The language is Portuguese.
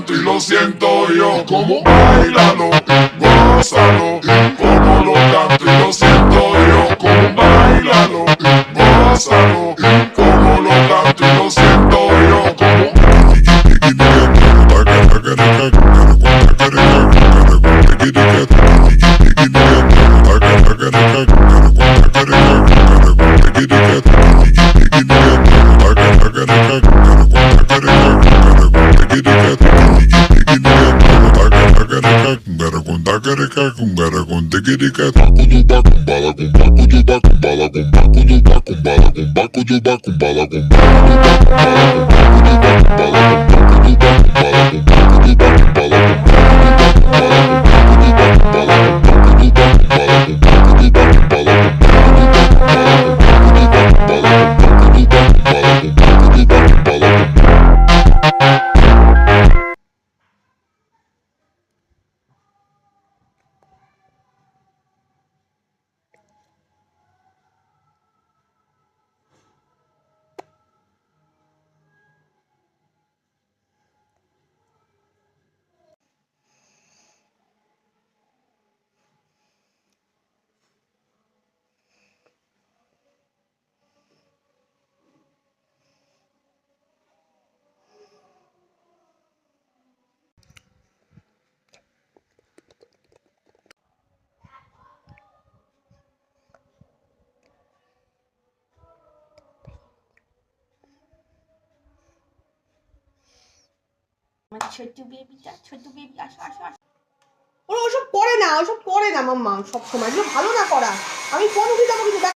canto y lo siento yo. Como bailalo, gózalo, como lo canto y lo siento yo. Como bailalo, gózalo, como lo canto y lo siento yo. ছোট বেবিটা, ছোট বেবি, আসো আসো আসো। ওরা ওসব করে না মাম্মা, সব সময় ভালো না করা। আমি ফোন উঠি, আমাকে